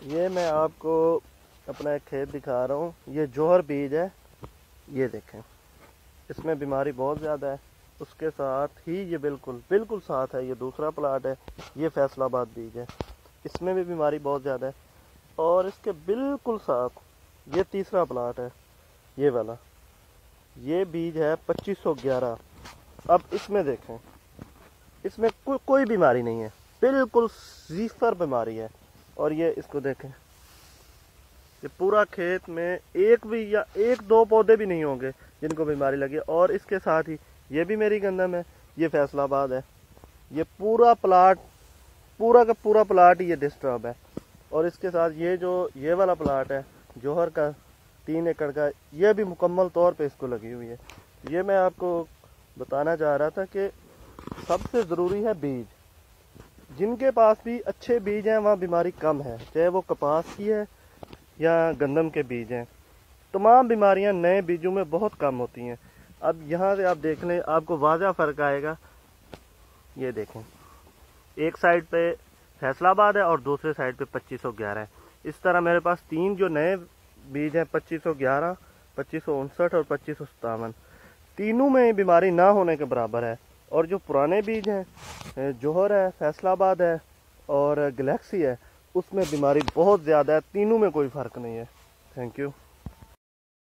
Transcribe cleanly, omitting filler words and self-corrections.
ये मैं आपको अपना एक खेत दिखा रहा हूँ। ये जौहर बीज है, ये देखें, इसमें बीमारी बहुत ज़्यादा है। उसके साथ ही ये बिल्कुल साथ है, ये दूसरा प्लाट है, ये फैसलाबाद बीज है, इसमें भी बीमारी बहुत ज़्यादा है। और इसके बिल्कुल साथ ये तीसरा प्लाट है, ये वाला, ये बीज है 2511। अब इसमें देखें, इसमें कोई बीमारी नहीं है, बिल्कुल जीफर बीमारी है। और ये इसको देखें, ये पूरा खेत में एक भी या एक दो पौधे भी नहीं होंगे जिनको बीमारी लगी। और इसके साथ ही ये भी मेरी गंदम है, ये फैसलाबाद है, ये पूरा प्लाट, पूरा का पूरा प्लाट ये डिस्टर्ब है। और इसके साथ ये वाला प्लाट है जौहर का 3 एकड़ का, ये भी मुकम्मल तौर पे इसको लगी हुई है। ये मैं आपको बताना चाह रहा था कि सबसे ज़रूरी है बीज। जिनके पास भी अच्छे बीज हैं वहाँ बीमारी कम है, चाहे वो कपास की है या गंदम के बीज हैं। तमाम बीमारियां नए बीजों में बहुत कम होती हैं। अब यहाँ से आप देख लें, आपको वाज़ा फ़र्क आएगा। ये देखें, एक साइड पे फैसलाबाद है और दूसरे साइड पे 2511 है। इस तरह मेरे पास 3 जो नए बीज हैं, 2511, 2559 और 2557, तीनों में बीमारी ना होने के बराबर है। और जो पुराने बीज हैं, जौहर है, फैसलाबाद है और गैलेक्सी है, उसमें बीमारी बहुत ज़्यादा है। तीनों में कोई फ़र्क नहीं है। Thank you.